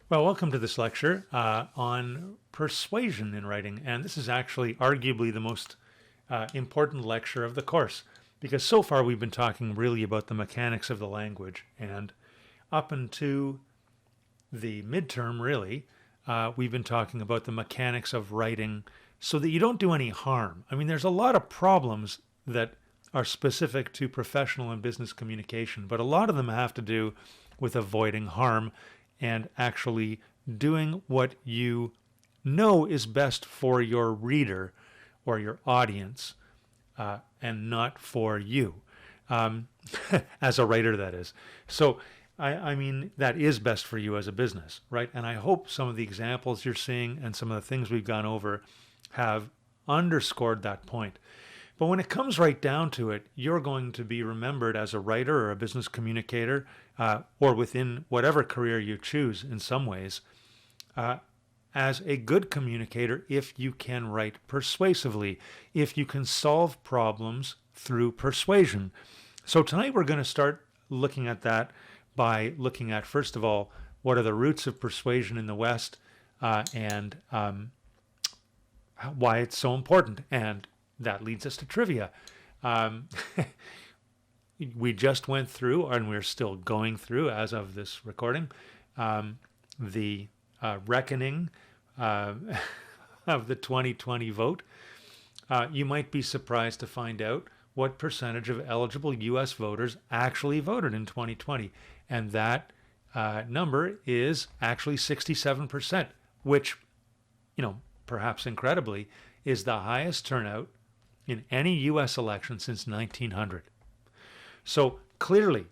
Well, welcome to this lecture on persuasion in writing. And this is actually arguably the most important lecture of the course, because so far we've been talking really about the mechanics of the language. And up until the midterm, really, we've been talking about the mechanics of writing so that you don't do any harm. I mean, there's a lot of problems that are specific to professional and business communication, but a lot of them have to do with avoiding harm and actually doing what you know is best for your reader or your audience, and not for you, as a writer, that is. So, I mean, that is best for you as a business, right? And I hope some of the examples you're seeing and some of the things we've gone over have underscored that point. But when it comes right down to it, you're going to be remembered as a writer or a business communicator, or within whatever career you choose in some ways, as a good communicator if you can write persuasively, if you can solve problems through persuasion. So tonight we're going to start looking at that by looking at, first of all, what are the roots of persuasion in the West, and why it's so important. And that leads us to trivia. We just went through, and we're still going through as of this recording, the reckoning of the 2020 vote. You might be surprised to find out what percentage of eligible U.S. voters actually voted in 2020. And that number is actually 67%, which, perhaps incredibly, is the highest turnout in any U.S. election since 1900. So clearly,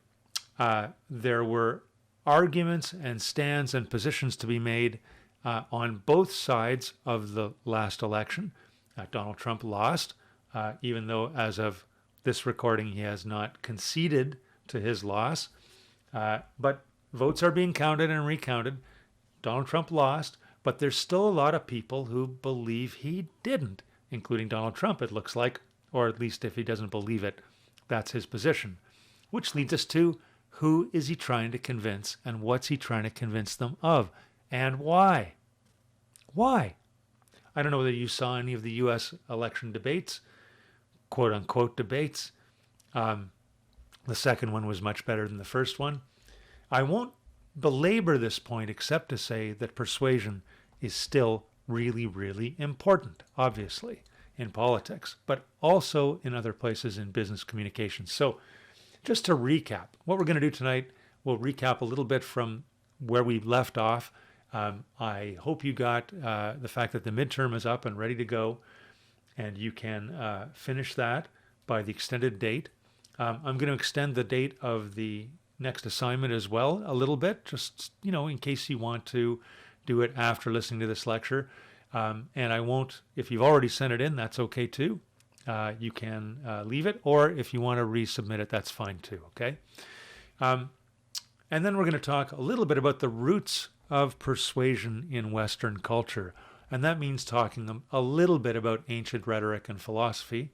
there were arguments and stands and positions to be made on both sides of the last election. Donald Trump lost, even though as of this recording he has not conceded to his loss. But votes are being counted and recounted. Donald Trump lost, but there's still a lot of people who believe he didn't, including Donald Trump, it looks like, or at least if he doesn't believe it, that's his position. Which leads us to, who is he trying to convince, and what's he trying to convince them of, and why? Why? I don't know whether you saw any of the U.S. election debates, quote-unquote debates. The second one was much better than the first one. I won't belabor this point except to say that persuasion is still really, really important, obviously, in politics, but also in other places in business communication. So just to recap, what we're going to do tonight, we'll recap a little bit from where we left off. I hope you got the fact that the midterm is up and ready to go, and you can finish that by the extended date. I'm going to extend the date of the next assignment as well a little bit, just, in case you want to do it after listening to this lecture. And I won't, if you've already sent it in, that's okay too. You can leave it, or if you want to resubmit it, that's fine too, okay? And then we're going to talk a little bit about the roots of persuasion in Western culture. And that means talking a little bit about ancient rhetoric and philosophy.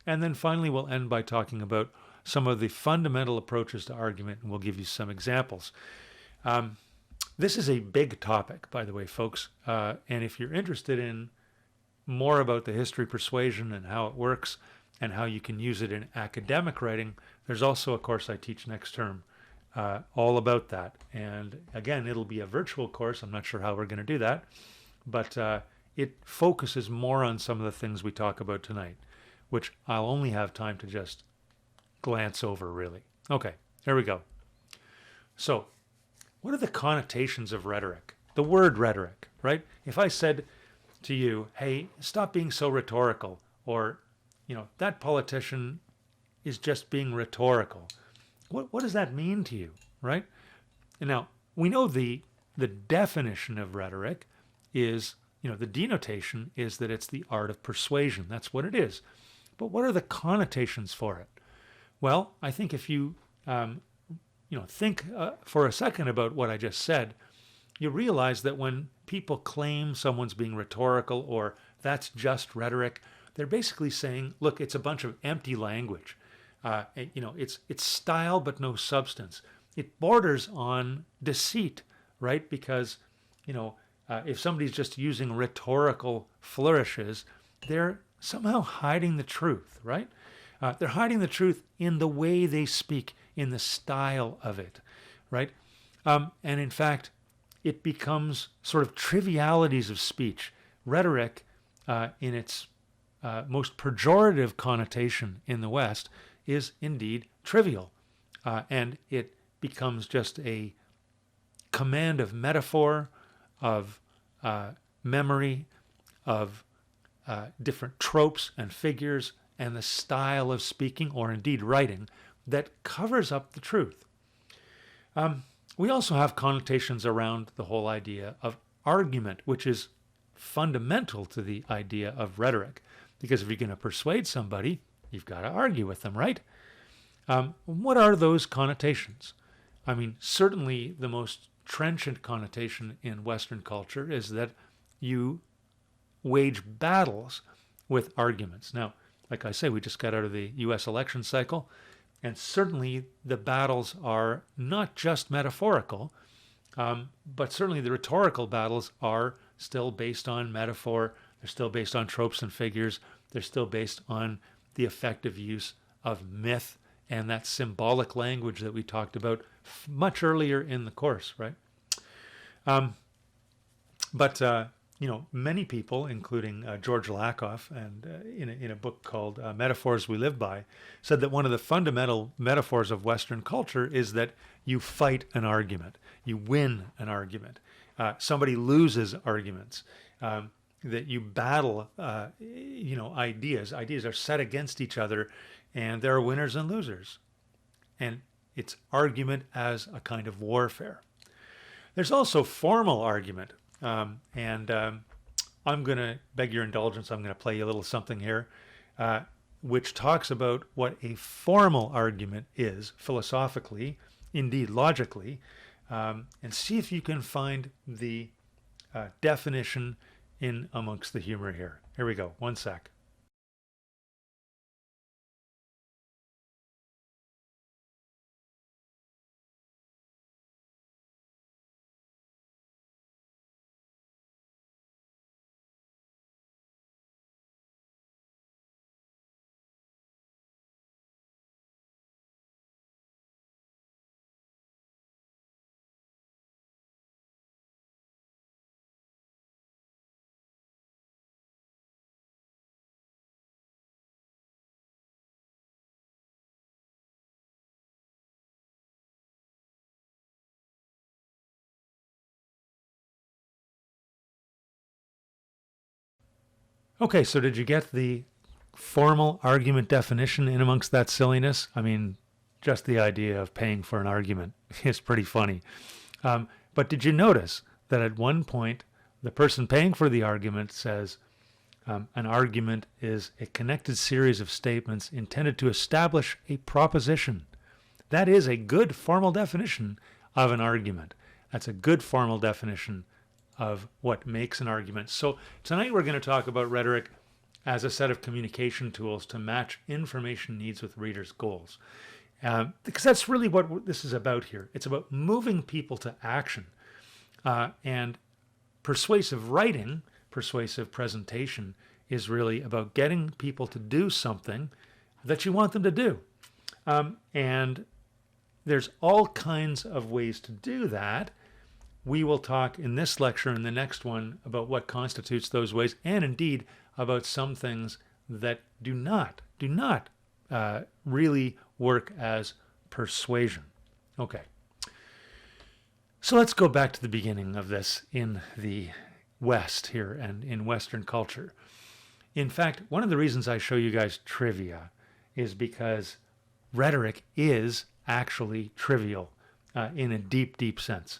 And then finally, we'll end by talking about some of the fundamental approaches to argument, and we'll give you some examples. This is a big topic, by the way, folks. And if you're interested in more about the history of persuasion and how it works and how you can use it in academic writing, there's also a course I teach next term all about that. And again, it'll be a virtual course. I'm not sure how we're going to do that, but it focuses more on some of the things we talk about tonight, which I'll only have time to just glance over, really. Okay, here we go. So, what are the connotations of rhetoric? The word rhetoric, right? If I said to you, hey, stop being so rhetorical, or, that politician is just being rhetorical, what does that mean to you, right? And now, we know the definition of rhetoric is, the denotation is that it's the art of persuasion. That's what it is. But what are the connotations for it? Well, I think if you, think for a second about what I just said, you realize that when people claim someone's being rhetorical or that's just rhetoric, they're basically saying, look, it's a bunch of empty language. It's style but no substance. It borders on deceit, right? Because if somebody's just using rhetorical flourishes, they're somehow hiding the truth, right? They're hiding the truth in the way they speak, in the style of it, right? And in fact, it becomes sort of trivialities of speech. Rhetoric, in its most pejorative connotation in the West, is indeed trivial. And it becomes just a command of metaphor, of memory, of different tropes and figures, and the style of speaking, or indeed writing, that covers up the truth. We also have connotations around the whole idea of argument, which is fundamental to the idea of rhetoric. Because if you're going to persuade somebody, you've got to argue with them, right? What are those connotations? I mean, certainly the most trenchant connotation in Western culture is that you wage battles with arguments. Now, like I say, we just got out of the US election cycle, and certainly the battles are not just metaphorical, but certainly the rhetorical battles are still based on metaphor. They're still based on tropes and figures. They're still based on the effective use of myth and that symbolic language that we talked about much earlier in the course, right? But many people, including George Lakoff, and in a book called Metaphors We Live By, said that one of the fundamental metaphors of Western culture is that you fight an argument, you win an argument, somebody loses arguments, that you battle, ideas. Ideas are set against each other, and there are winners and losers. And it's argument as a kind of warfare. There's also formal argument. I'm going to beg your indulgence. I'm going to play you a little something here, which talks about what a formal argument is philosophically, indeed logically, and see if you can find the definition in amongst the humor here. Here we go. One sec. Okay, so did you get the formal argument definition in amongst that silliness? I mean, just the idea of paying for an argument is pretty funny. But did you notice that at one point, the person paying for the argument says, an argument is a connected series of statements intended to establish a proposition. That is a good formal definition of an argument. That's a good formal definition of what makes an argument. So tonight we're going to talk about rhetoric as a set of communication tools to match information needs with readers' goals. Because that's really what this is about here. It's about moving people to action. And persuasive writing, persuasive presentation, is really about getting people to do something that you want them to do. And there's all kinds of ways to do that. We will talk in this lecture and the next one about what constitutes those ways, and indeed about some things that do not really work as persuasion. Okay. So let's go back to the beginning of this in the West here and in Western culture. In fact, one of the reasons I show you guys trivia is because rhetoric is actually trivial in a deep, deep sense.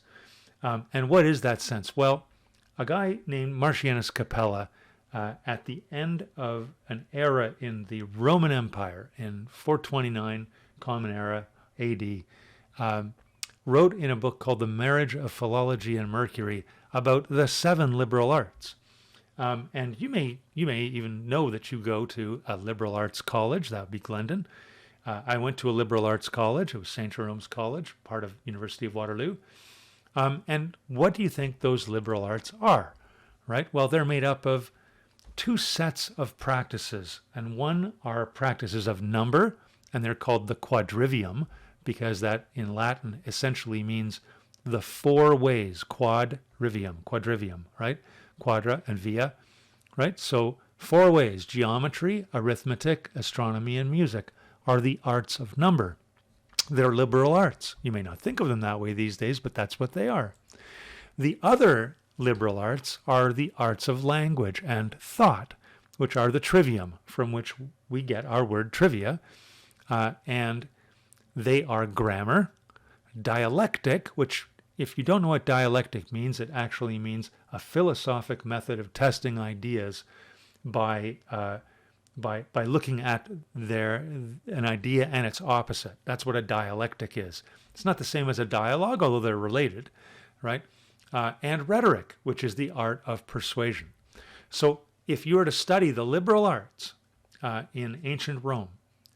And what is that sense? Well, a guy named Marcianus Capella, at the end of an era in the Roman Empire in 429 Common Era AD, wrote in a book called The Marriage of Philology and Mercury about the 7 liberal arts. And you may even know that you go to a liberal arts college. That would be Glendon. I went to a liberal arts college. It was St. Jerome's College, part of University of Waterloo. And what do you think those liberal arts are? Right? Well, they're made up of two sets of practices, and one are practices of number, and they're called the quadrivium, because that in Latin essentially means the four ways. Quadrivium, right? Quadra and via, right? So four ways: geometry, arithmetic, astronomy, and music are the arts of number. They're liberal arts. You may not think of them that way these days, but that's what they are. The other liberal arts are the arts of language and thought, which are the trivium, from which we get our word trivia, and they are grammar, dialectic, which, if you don't know what dialectic means, it actually means a philosophic method of testing ideas by looking at an idea and its opposite. That's what a dialectic is. It's not the same as a dialogue, although they're related, right? And rhetoric, which is the art of persuasion. So if you were to study the liberal arts in ancient Rome,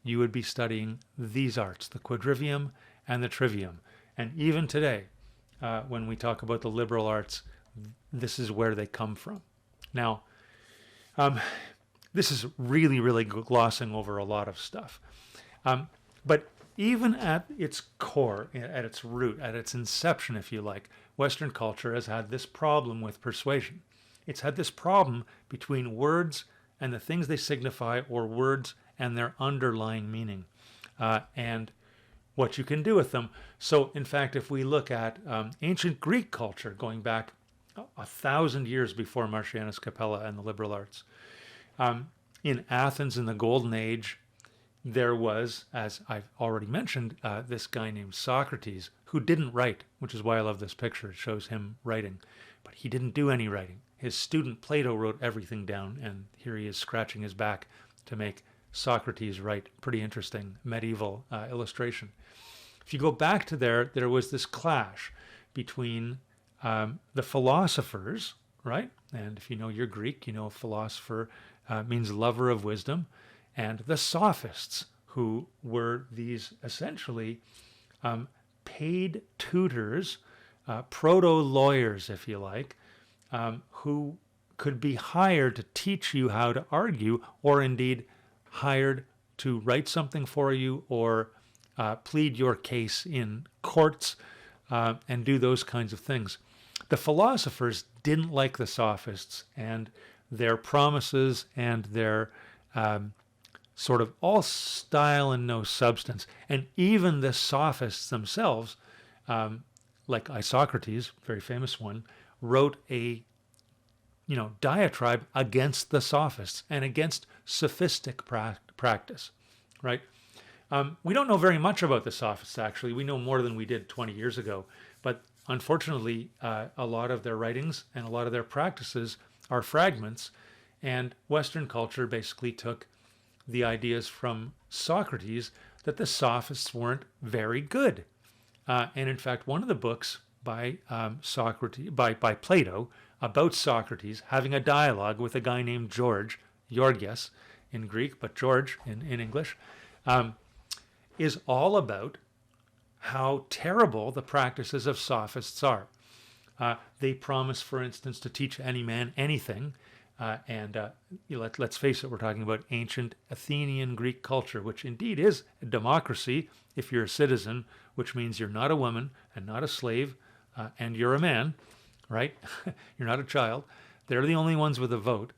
you would be studying these arts, the quadrivium and the trivium. And even today, when we talk about the liberal arts, this is where they come from. Now, this is really, really glossing over a lot of stuff. But even at its core, at its root, at its inception, if you like, Western culture has had this problem with persuasion. It's had this problem between words and the things they signify, or words and their underlying meaning, and what you can do with them. So, in fact, if we look at ancient Greek culture, going back 1,000 years before Marcianus Capella and the liberal arts, in Athens in the Golden Age, there was, as I've already mentioned, this guy named Socrates, who didn't write, which is why I love this picture. It shows him writing, but he didn't do any writing. His student Plato wrote everything down, and here he is scratching his back to make Socrates write. Pretty interesting medieval illustration. If you go back to there was this clash between the philosophers, right? And if you know your Greek, you know a philosopher means lover of wisdom, and the sophists, who were these essentially paid tutors, proto-lawyers, if you like, who could be hired to teach you how to argue, or indeed hired to write something for you, or plead your case in courts, and do those kinds of things. The philosophers didn't like the sophists and their promises and their sort of all style and no substance. And even the sophists themselves, like Isocrates, very famous one, wrote a diatribe against the sophists and against sophistic practice, right? We don't know very much about the sophists, actually. We know more than we did 20 years ago. But unfortunately, a lot of their writings and a lot of their practices are fragments. And Western culture basically took the ideas from Socrates that the sophists weren't very good. And in fact, one of the books by by Plato about Socrates having a dialogue with a guy named Georgias in Greek, but George in English, is all about how terrible the practices of sophists are. They promise, for instance, to teach any man anything. Let's face it, we're talking about ancient Athenian Greek culture, which indeed is a democracy if you're a citizen, which means you're not a woman and not a slave, and you're a man, right? You're not a child. They're the only ones with a vote.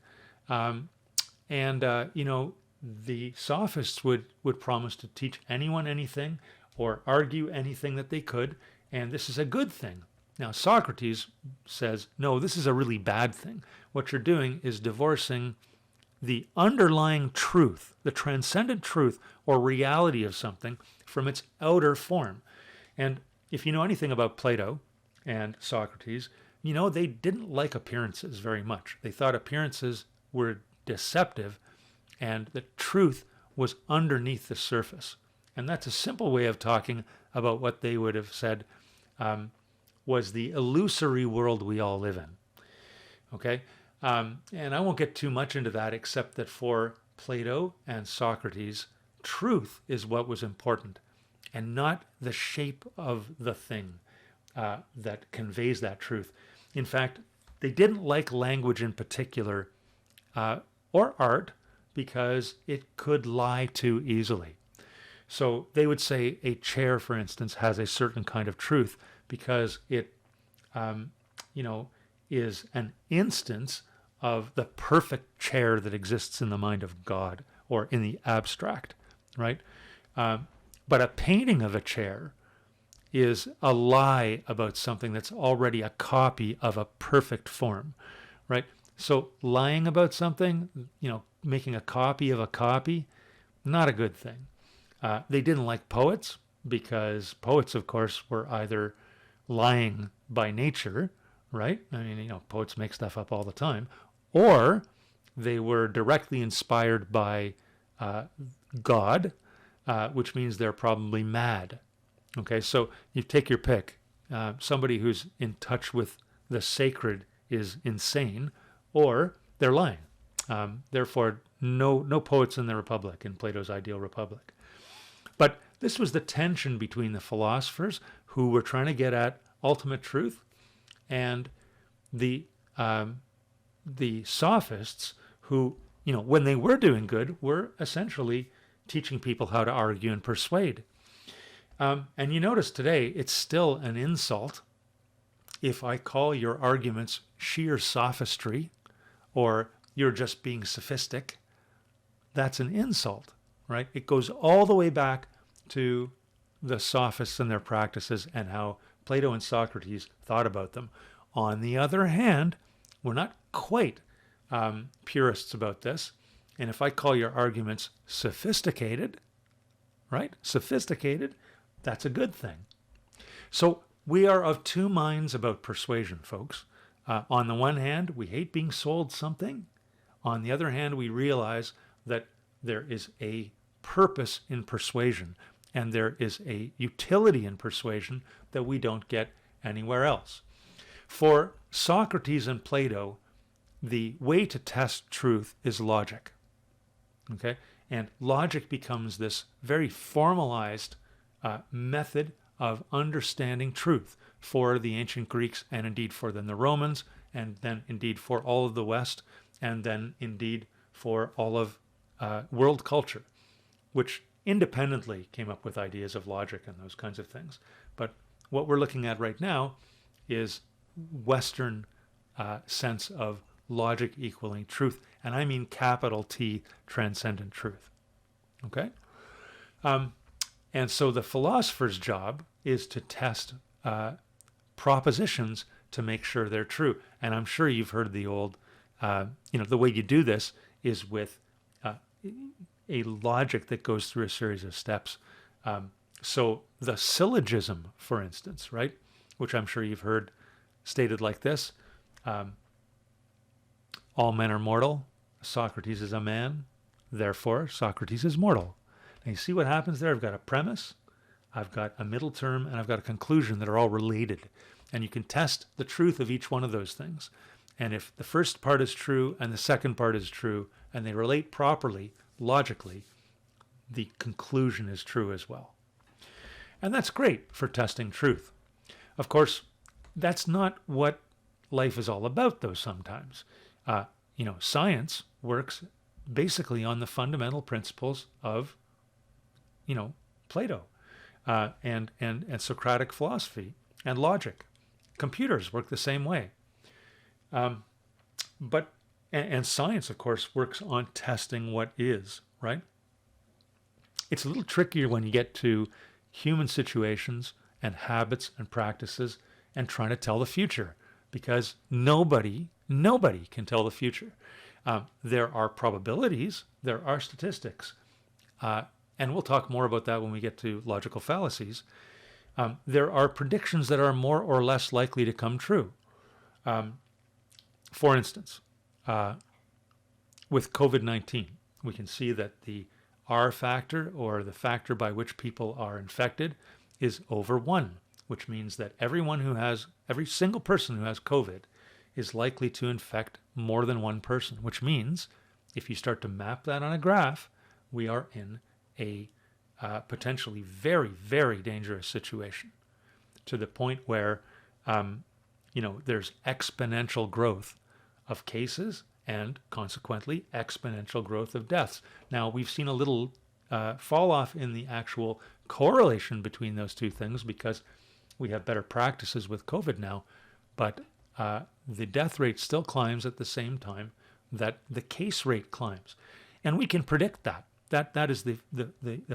The sophists would promise to teach anyone anything or argue anything that they could, and this is a good thing. Now, Socrates says, no, this is a really bad thing. What you're doing is divorcing the underlying truth, the transcendent truth or reality of something from its outer form. And if you know anything about Plato and Socrates, you know they didn't like appearances very much. They thought appearances were deceptive and the truth was underneath the surface. And that's a simple way of talking about what they would have said was the illusory world we all live in. Okay? And I won't get too much into that, except that for Plato and Socrates, truth is what was important and not the shape of the thing. that conveys that truth. In fact, they didn't like language in particular or art because it could lie too easily. So they would say a chair, for instance, has a certain kind of truth because it, you know, is an instance of the perfect chair that exists in the mind of God or in the abstract, right? But a painting of a chair is a lie about something that's already a copy of a perfect form, right? So lying about something, you know, making a copy of a copy, not a good thing. They didn't like poets because poets, of course, were either lying by nature, right? I mean, you know, poets make stuff up all the time, or they were directly inspired by God, which means they're probably mad. Okay, so you take your pick. Somebody who's in touch with the sacred is insane, or they're lying. Therefore, no poets in the Republic, in Plato's ideal Republic. But this was the tension between the philosophers who were trying to get at ultimate truth and the sophists who, you know, when they were doing good, were essentially teaching people how to argue and persuade. And you notice today it's still an insult if I call your arguments sheer sophistry or you're just being sophistic. That's an insult, right? It goes all the way back to the sophists and their practices and how Plato and Socrates thought about them. On the other hand, we're not quite purists about this. And if I call your arguments sophisticated, right? Sophisticated, that's a good thing. So we are of two minds about persuasion, folks. On the one hand, we hate being sold something. On the other hand, we realize that there is a purpose in persuasion and there is a utility in persuasion that we don't get anywhere else. For Socrates and Plato, the way to test truth is logic. Okay? And logic becomes this very formalized method of understanding truth for the ancient Greeks and indeed for then the Romans and then indeed for all of the West and then indeed for all of world culture, which independently came up with ideas of logic and those kinds of things. But what we're looking at right now is Western sense of logic equaling truth, and I mean capital T, transcendent truth. Okay? And so the philosopher's job is to test propositions to make sure they're true. And I'm sure you've heard the old, the way you do this is with a logic that goes through a series of steps. So the syllogism, for instance, right, which I'm sure you've heard stated like this, all men are mortal, Socrates is a man, therefore Socrates is mortal. Now you see what happens there? I've got a premise, I've got a middle term, and I've got a conclusion that are all related. And you can test the truth of each one of those things. And if the first part is true and the second part is true, and they relate properly, logically, the conclusion is true as well. And that's great for testing truth. Of course, that's not what life is all about, though, sometimes. Science works basically on the fundamental principles of, Plato and Socratic philosophy and logic. Computers work the same way. But science, of course, works on testing what is, right? It's a little trickier when you get to human situations and habits and practices and trying to tell the future, because nobody can tell the future. There are probabilities, there are statistics, and we'll talk more about that when we get to logical fallacies. There are predictions that are more or less likely to come true. For instance, with COVID-19, we can see that the R factor, or the factor by which people are infected, is over 1, which means that every single person who has COVID is likely to infect more than one person, which means if you start to map that on a graph, we are in a potentially very, very dangerous situation. to the point where, there's exponential growth of cases and consequently exponential growth of deaths. Now, we've seen a little fall off in the actual correlation between those two things because we have better practices with COVID now, but the death rate still climbs at the same time that the case rate climbs. And we can predict that. That is the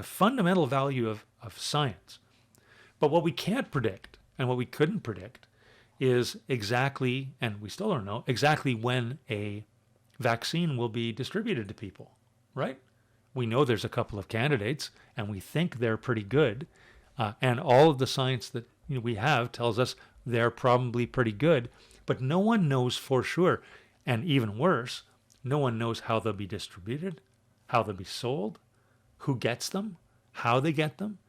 fundamental value of science. But what we can't predict and what we couldn't predict is exactly, and we still don't know, exactly when a vaccine will be distributed to people, right? We know there's a couple of candidates and we think they're pretty good. And all of the science that we have tells us they're probably pretty good, but no one knows for sure. And even worse, no one knows how they'll be distributed, how they'll be sold, who gets them, how they get them.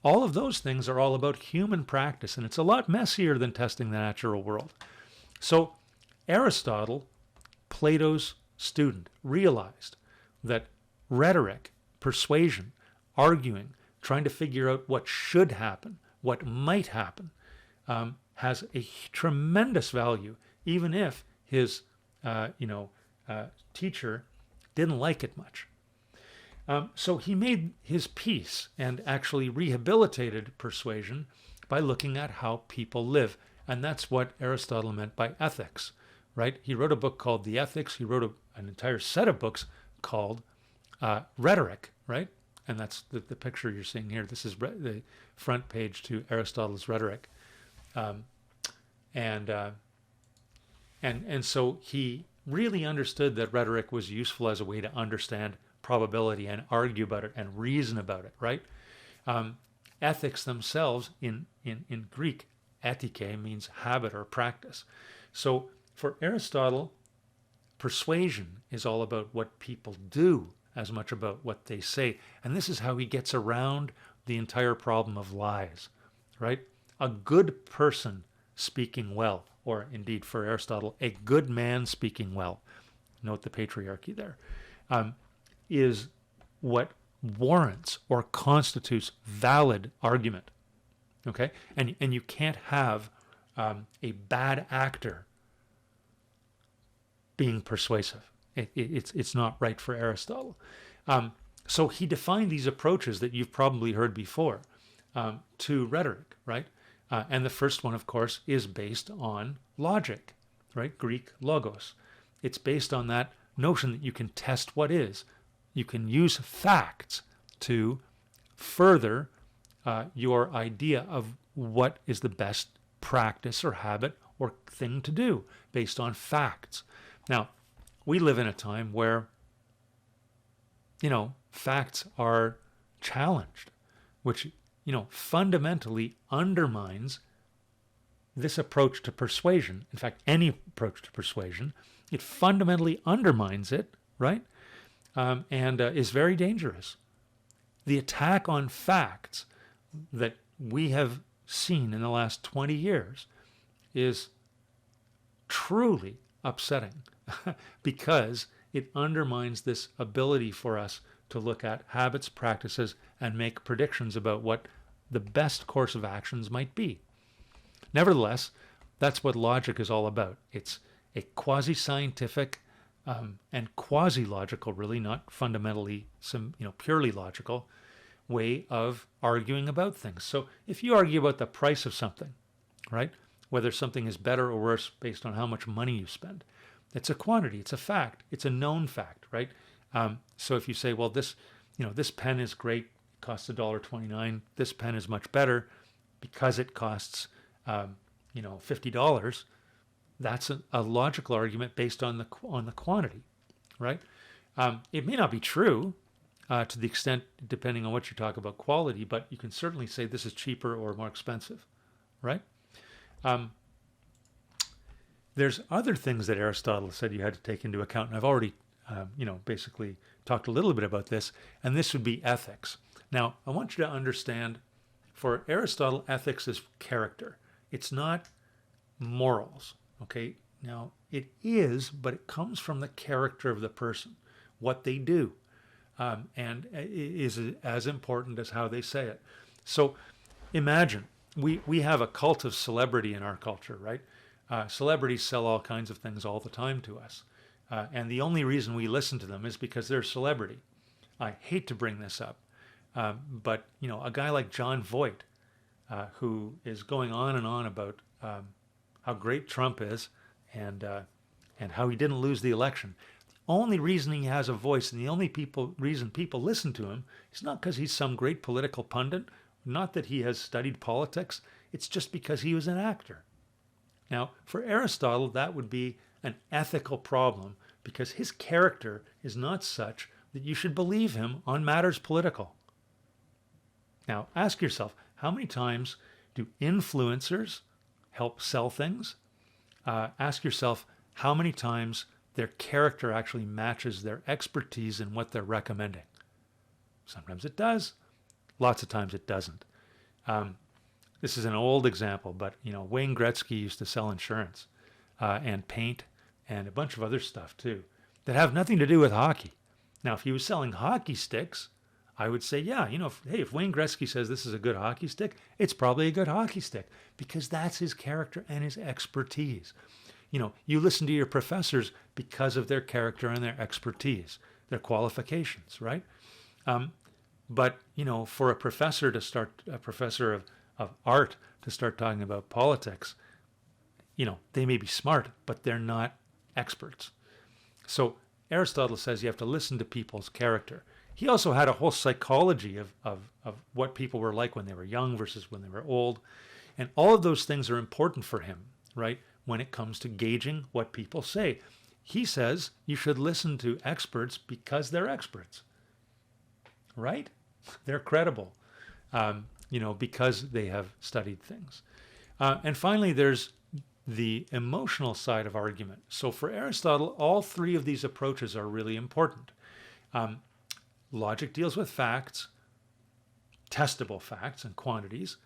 All of those things are all about human practice, and it's a lot messier than testing the natural world. So Aristotle, Plato's student, realized that rhetoric, persuasion, arguing, trying to figure out what should happen, what might happen, has a tremendous value, even if his teacher didn't like it much. So he made his peace and actually rehabilitated persuasion by looking at how people live. And that's what Aristotle meant by ethics, right? He wrote a book called The Ethics. He wrote an entire set of books called Rhetoric, right? And that's the picture you're seeing here. This is the front page to Aristotle's Rhetoric. And so he really understood that rhetoric was useful as a way to understand probability and argue about it and reason about it, right? Ethics themselves in Greek, etike means habit or practice. So for Aristotle, persuasion is all about what people do as much about what they say. And this is how he gets around the entire problem of lies, right? A good person speaking well, or indeed for Aristotle, a good man speaking well, note the patriarchy there, is what warrants or constitutes valid argument. Okay, and you can't have a bad actor being persuasive. It's not right for Aristotle. So he defined these approaches that you've probably heard before to rhetoric, right? And the first one, of course, is based on logic, right? Greek logos. It's based on that notion that you can test what is. You can use facts to further your idea of what is the best practice or habit or thing to do based on facts. Now, we live in a time where, facts are challenged, which, fundamentally undermines this approach to persuasion. In fact, any approach to persuasion, it fundamentally undermines it, right? And is very dangerous. The attack on facts that we have seen in the last 20 years is truly upsetting because it undermines this ability for us to look at habits, practices, and make predictions about what the best course of actions might be. Nevertheless, that's what logic is all about. It's a quasi-scientific and quasi-logical, really, not fundamentally purely logical way of arguing about things. So if you argue about the price of something, right, whether something is better or worse based on how much money you spend, it's a quantity, it's a fact, it's a known fact, right? So if you say, well, this pen is great, it costs $1.29. This pen is much better because it costs, $50. That's a logical argument based on the quantity, right? It may not be true to the extent, depending on what you talk about quality, but you can certainly say this is cheaper or more expensive, right? There's other things that Aristotle said you had to take into account, and I've already, basically talked a little bit about this, and this would be ethics. Now, I want you to understand, for Aristotle, ethics is character. It's not morals, okay? Now, it is, but it comes from the character of the person, what they do, and is as important as how they say it. So imagine we have a cult of celebrity in our culture, right? Celebrities sell all kinds of things all the time to us. And the only reason we listen to them is because they're celebrity. I hate to bring this up, but a guy like John Voight, who is going on and on about how great Trump is and how he didn't lose the election. The only reason he has a voice and the only reason people listen to him is not because he's some great political pundit, not that he has studied politics. It's just because he was an actor. Now, for Aristotle, that would be an ethical problem because his character is not such that you should believe him on matters political. Now, ask yourself, how many times do influencers help sell things? Ask yourself, how many times their character actually matches their expertise in what they're recommending? Sometimes it does. Lots of times it doesn't. This is an old example, but Wayne Gretzky used to sell insurance and paint and a bunch of other stuff too that have nothing to do with hockey. Now, if he was selling hockey sticks, I would say, yeah, if Wayne Gretzky says this is a good hockey stick, it's probably a good hockey stick because that's his character and his expertise. You listen to your professors because of their character and their expertise, their qualifications, right? But for a professor of art to start talking about politics, they may be smart, but they're not experts. So Aristotle says you have to listen to people's character. He also had a whole psychology of what people were like when they were young versus when they were old. And all of those things are important for him, right? When it comes to gauging what people say. He says you should listen to experts because they're experts, right? They're credible, because they have studied things. And finally, there's the emotional side of argument. So for Aristotle, all three of these approaches are really important. Logic deals with facts, testable facts and quantities.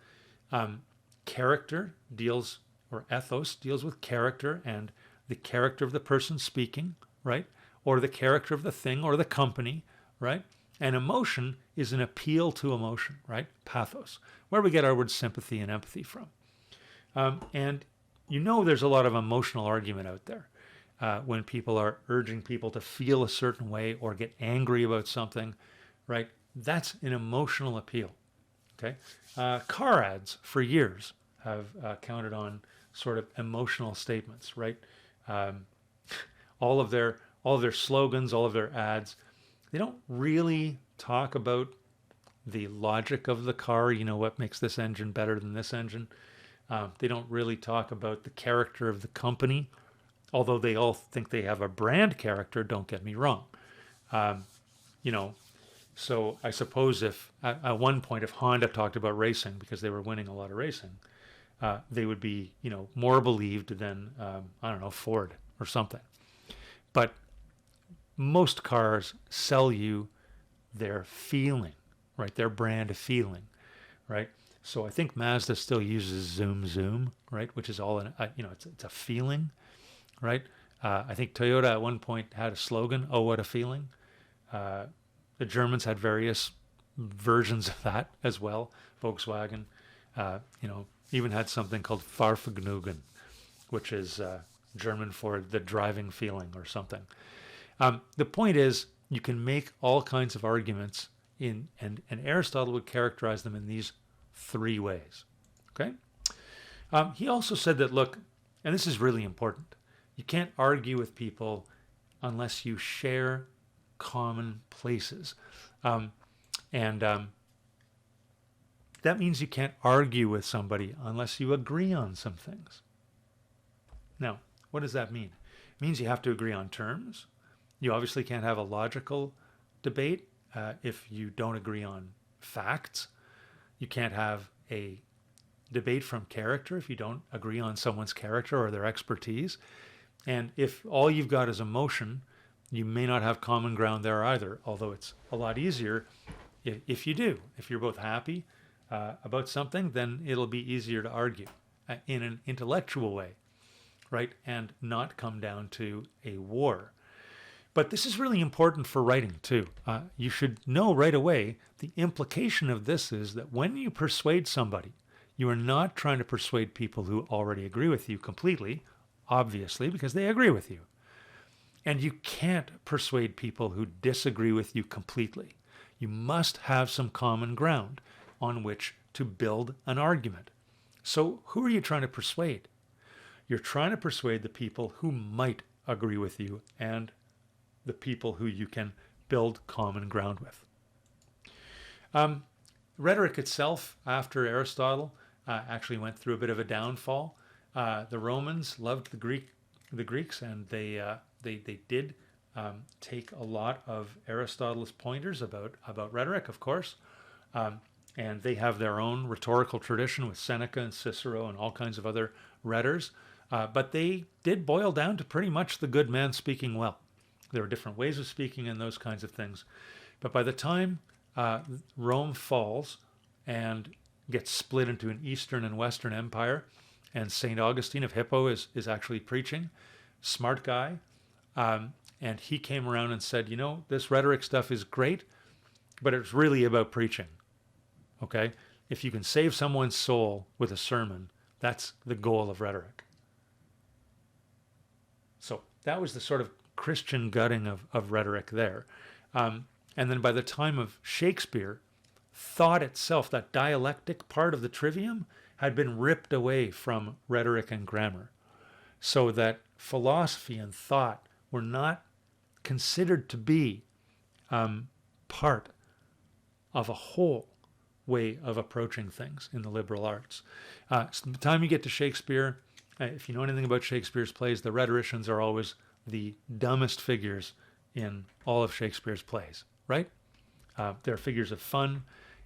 Character deals, or ethos deals with character and the character of the person speaking, right? Or the character of the thing or the company, right? And emotion is an appeal to emotion, right? Pathos, where we get our words sympathy and empathy from. And there's a lot of emotional argument out there when people are urging people to feel a certain way or get angry about something, right? That's an emotional appeal, okay? Car ads for years have counted on sort of emotional statements, right? All of their slogans, all of their ads, they don't really talk about the logic of the car. What makes this engine better than this engine? They don't really talk about the character of the company, although they all think they have a brand character, don't get me wrong. So I suppose if at one point, if Honda talked about racing because they were winning a lot of racing, they would be, more believed than, Ford or something. But most cars sell you their feeling, right? Their brand of feeling, right? So I think Mazda still uses zoom zoom, right? Which is all it's a feeling, right? I think Toyota at one point had a slogan, "Oh, what a feeling." The Germans had various versions of that as well. Volkswagen, even had something called Fahrvergnügen, which is German for the driving feeling or something. The point is, you can make all kinds of arguments and Aristotle would characterize them in these three ways. Okay? He also said that, look, and this is really important, you can't argue with people unless you share common places. That means you can't argue with somebody unless you agree on some things. Now, what does that mean? It means you have to agree on terms. You obviously can't have a logical debate if you don't agree on facts. You can't have a debate from character if you don't agree on someone's character or their expertise. And if all you've got is emotion, you may not have common ground there either, although it's a lot easier if you do. If you're both happy about something, then it'll be easier to argue in an intellectual way, right? And not come down to a war. But this is really important for writing too. You should know right away the implication of this is that when you persuade somebody, You are not trying to persuade people who already agree with you completely, obviously, because they agree with you. And you can't persuade people who disagree with you completely. You must have some common ground on which to build an argument. So who are you trying to persuade? You're trying to persuade the people who might agree with you and the people who you can build common ground with. Rhetoric itself, after Aristotle, actually went through a bit of a downfall. The Romans loved the Greeks, and they did take a lot of Aristotle's pointers about rhetoric, of course. And they have their own rhetorical tradition with Seneca and Cicero and all kinds of other rhetors. But they did boil down to pretty much the good man speaking well. There were different ways of speaking and those kinds of things. But by the time Rome falls and gets split into an Eastern and Western empire, and St. Augustine of Hippo is actually preaching, smart guy, and he came around and said, you know, this rhetoric stuff is great, but it's really about preaching. Okay? If you can save someone's soul with a sermon, that's the goal of rhetoric. So that was the sort of Christian gutting of rhetoric there. And then by the time of Shakespeare, thought itself, that dialectic part of the trivium, had been ripped away from rhetoric and grammar, so that philosophy and thought were not considered to be part of a whole way of approaching things in the liberal arts. So by the time you get to Shakespeare, if you know anything about Shakespeare's plays, the rhetoricians are always the dumbest figures in all of Shakespeare's plays, right? They're figures of fun,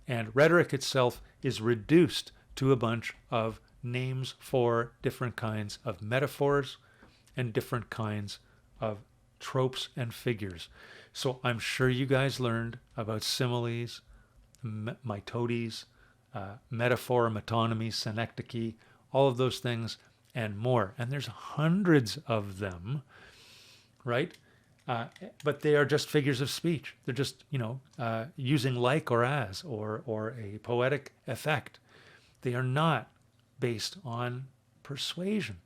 and rhetoric itself is reduced to a bunch of names for different kinds of metaphors and different kinds of tropes and figures. So I'm sure you guys learned about similes, mitotes, metaphor, metonymy, synecdoche, all of those things and more. And there's hundreds of them, right? But they are just figures of speech. They're just, using like or as or a poetic effect. They are not based on persuasion.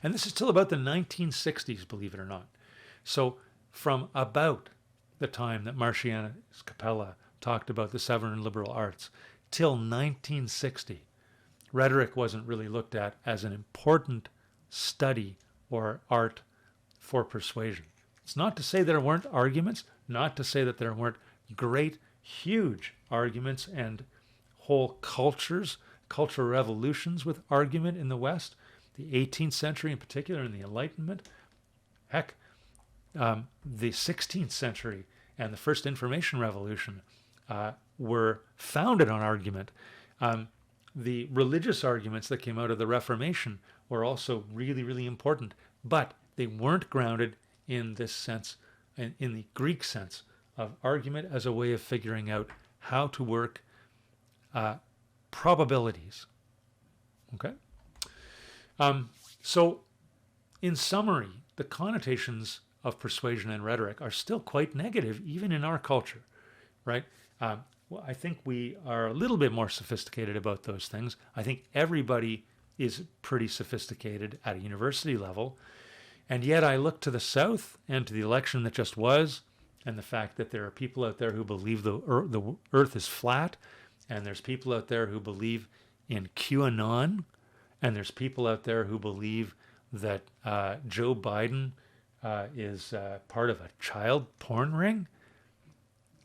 And this is till about the 1960s, believe it or not. So from about the time that Marcianus Capella talked about the seven liberal arts till 1960, rhetoric wasn't really looked at as an important study or art for persuasion. It's not to say there weren't arguments, not to say that there weren't great, huge arguments and whole cultural revolutions with argument in the West, the 18th century in particular, and the Enlightenment. Heck, the 16th century and the first information revolution were founded on argument. The religious arguments that came out of the Reformation were also really, really important, but they weren't grounded in this sense, in the Greek sense of argument as a way of figuring out how to work probabilities. Okay? So, in summary, the connotations of persuasion and rhetoric are still quite negative, even in our culture, right? Well, I think we are a little bit more sophisticated about those things. I think everybody is pretty sophisticated at a university level. And yet I look to the South and to the election that just was, and the fact that there are people out there who believe the earth is flat, and there's people out there who believe in QAnon, and there's people out there who believe that Joe Biden is part of a child porn ring.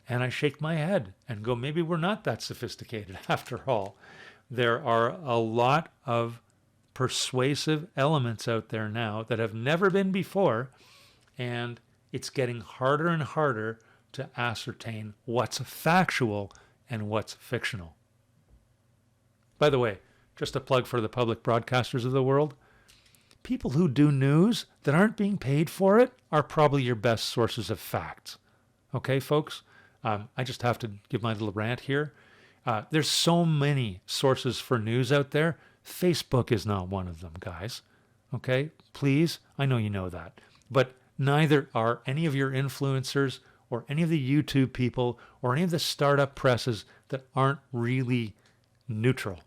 And I shake my head and go, maybe we're not that sophisticated after all. There are a lot of persuasive elements out there now that have never been before, and it's getting harder and harder to ascertain what's factual and what's fictional. By the way, just a plug for the public broadcasters of the world, people who do news that aren't being paid for it are probably your best sources of facts. Okay, folks? I just have to give my little rant here. There's so many sources for news out there. Facebook is not one of them, guys. Okay? Please, I know you know that. But neither are any of your influencers or any of the YouTube people or any of the startup presses that aren't really neutral.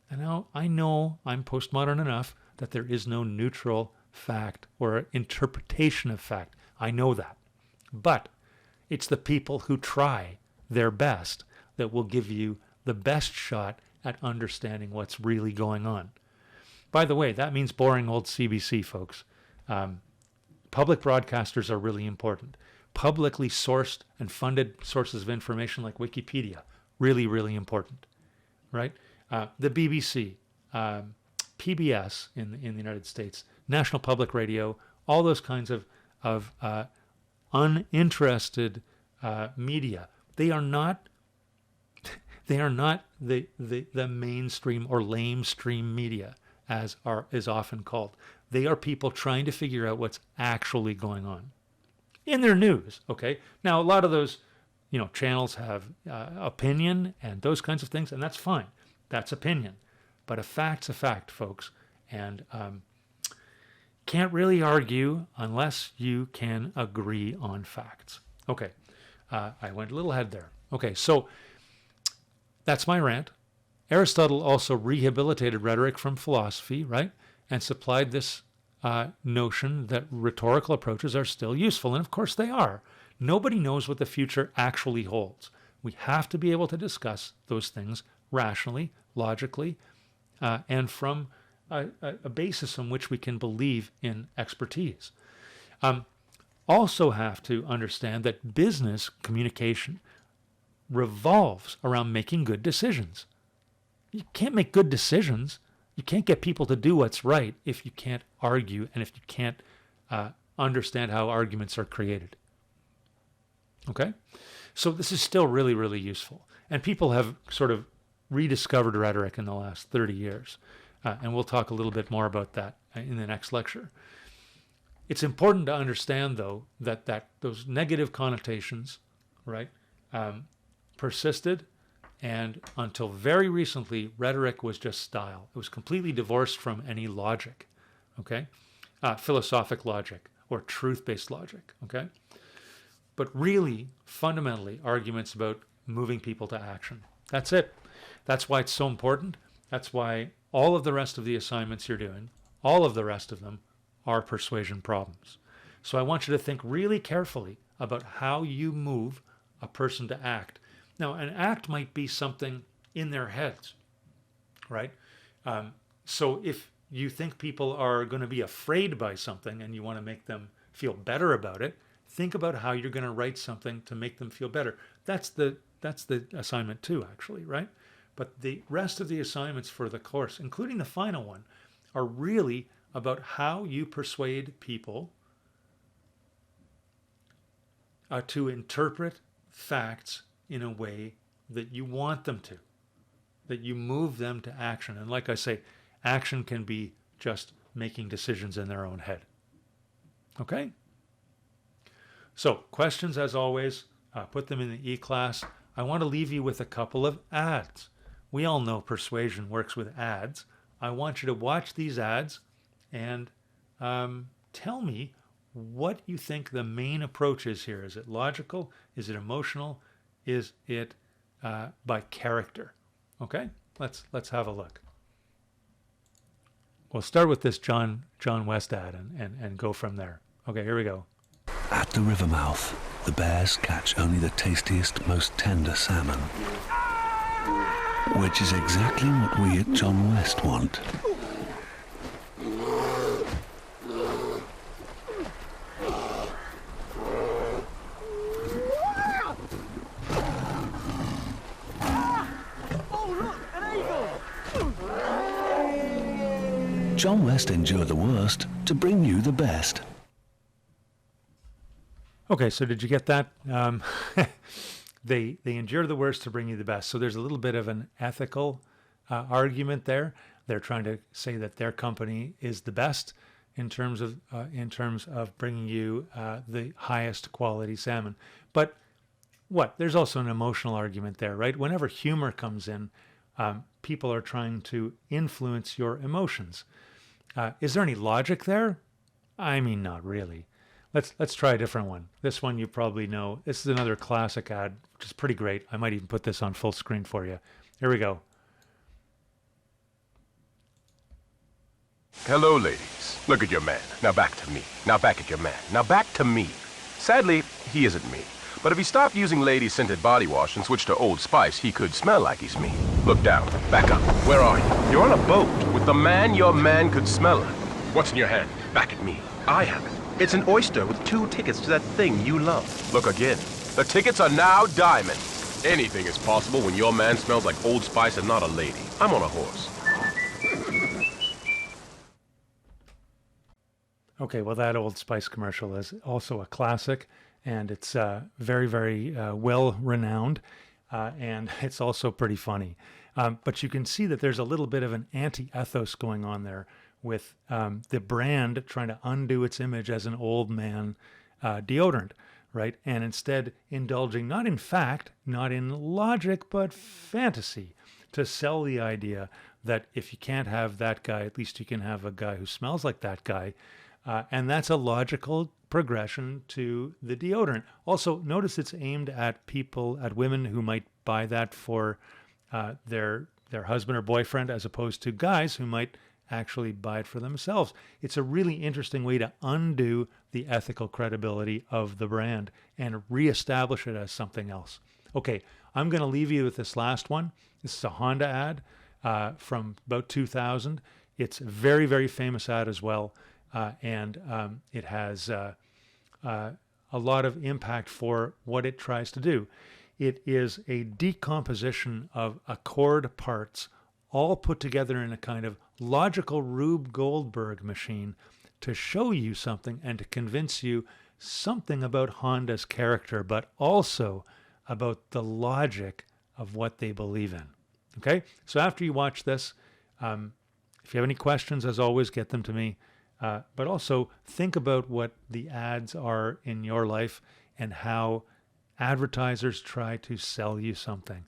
And now I know I'm postmodern enough that there is no neutral fact or interpretation of fact. I know that. But it's the people who try their best that will give you the best shot at understanding what's really going on. By the way, that means boring old CBC, folks. Public broadcasters are really important. Publicly sourced and funded sources of information like Wikipedia, really, really important, right? The BBC, PBS in the United States, National Public Radio, all those kinds of uninterested media. They are not the mainstream or lamestream media, as is often called. They are people trying to figure out what's actually going on in their news. Okay, now a lot of those channels have opinion and those kinds of things, and that's fine. That's opinion, but a fact's a fact, folks, and can't really argue unless you can agree on facts. Okay, I went a little ahead there. Okay, so that's my rant. Aristotle also rehabilitated rhetoric from philosophy, right, and supplied this notion that rhetorical approaches are still useful, and of course they are. Nobody knows what the future actually holds. We have to be able to discuss those things rationally, logically, and from a basis on which we can believe in expertise. Also have to understand that business communication revolves around making good decisions. You can't make good decisions. You can't get people to do what's right if you can't argue and if you can't understand how arguments are created. Okay? So this is still really, really useful. And people have sort of rediscovered rhetoric in the last 30 years. And we'll talk a little bit more about that in the next lecture. It's important to understand, though, that those negative connotations, right, persisted. And until very recently, rhetoric was just style. It was completely divorced from any logic, okay? Philosophic logic or truth-based logic, okay? But really, fundamentally, arguments about moving people to action. That's it. That's why it's so important. That's why all of the rest of the assignments you're doing, all of the rest of them, are persuasion problems. So I want you to think really carefully about how you move a person to act. Now, an act might be something in their heads, right? So if you think people are going to be afraid by something and you want to make them feel better about it, think about how you're going to write something to make them feel better. That's the assignment 2, actually, right? But the rest of the assignments for the course, including the final one, are really about how you persuade people to interpret facts in a way that you want them to, that you move them to action. And like I say, action can be just making decisions in their own head. Okay? So, questions as always, put them in the e-class. I want to leave you with a couple of ads. We all know persuasion works with ads. I want you to watch these ads and tell me what you think the main approach is here. Is it logical? Is it emotional? Is it by character? Okay, let's have a look. We'll start with this John West ad and go from there. Okay, here we go. At the river mouth, the bears catch only the tastiest, most tender salmon, which is exactly what we at John West want. John West endure the worst to bring you the best. Okay, so did you get that? They endure the worst to bring you the best. So there's a little bit of an ethical argument there. They're trying to say that their company is the best in terms of bringing you the highest quality salmon. But there's also an emotional argument there, right? Whenever humor comes in, people are trying to influence your emotions. Is there any logic there? I mean, not really. Let's try a different one. This one you probably know. This is another classic ad, which is pretty great. I might even put this on full screen for you. Here we go. Hello, ladies. Look at your man. Now back to me. Now back at your man. Now back to me. Sadly, he isn't me. But if he stopped using lady-scented body wash and switched to Old Spice, he could smell like he's me. Look down. Back up. Where are you? You're on a boat with the man your man could smell it. What's in your hand? Back at me. I have it. It's an oyster with 2 tickets to that thing you love. Look again. The tickets are now diamonds. Anything is possible when your man smells like Old Spice and not a lady. I'm on a horse. Okay, well, that Old Spice commercial is also a classic, and it's very, very well renowned, and it's also pretty funny. But you can see that there's a little bit of an anti-ethos going on there with the brand trying to undo its image as an old man deodorant, right? And instead indulging not in fact, not in logic, but fantasy to sell the idea that if you can't have that guy, at least you can have a guy who smells like that guy. And that's a logical progression to the deodorant. Also, notice it's aimed at people, at women who might buy that for their husband or boyfriend, as opposed to guys who might actually buy it for themselves. It's a really interesting way to undo the ethical credibility of the brand and reestablish it as something else. Okay, I'm going to leave you with this last one. This is a Honda ad from about 2000. It's a very, very famous ad as well. And it has a lot of impact for what it tries to do. It is a decomposition of accord parts all put together in a kind of logical Rube Goldberg machine to show you something and to convince you something about Honda's character, but also about the logic of what they believe in. Okay? So after you watch this, if you have any questions, as always, get them to me. But also think about what the ads are in your life and how advertisers try to sell you something.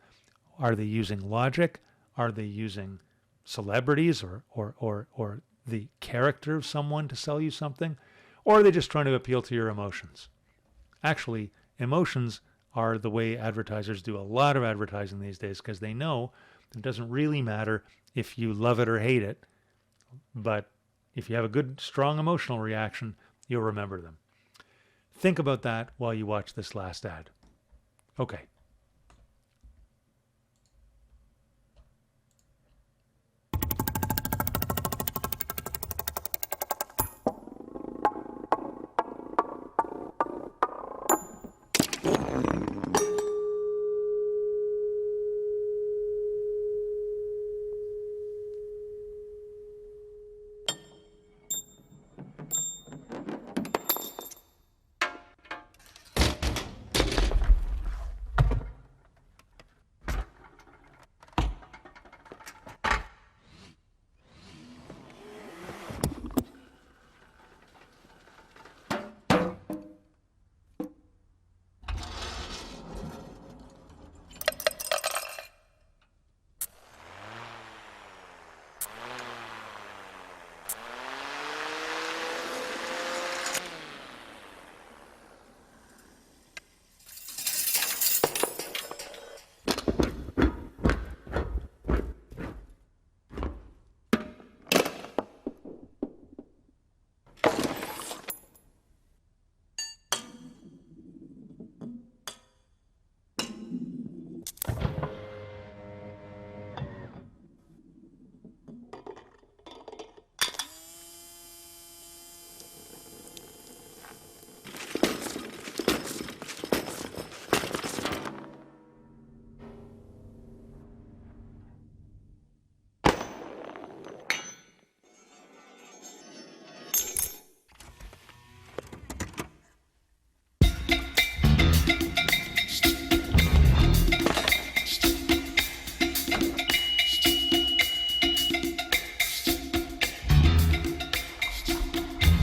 Are they using logic? Are they using celebrities or the character of someone to sell you something? Or are they just trying to appeal to your emotions? Actually, emotions are the way advertisers do a lot of advertising these days, because they know it doesn't really matter if you love it or hate it, but if you have a good, strong emotional reaction, you'll remember them. Think about that while you watch this last ad. Okay.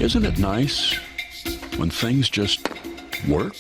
Isn't it nice when things just work?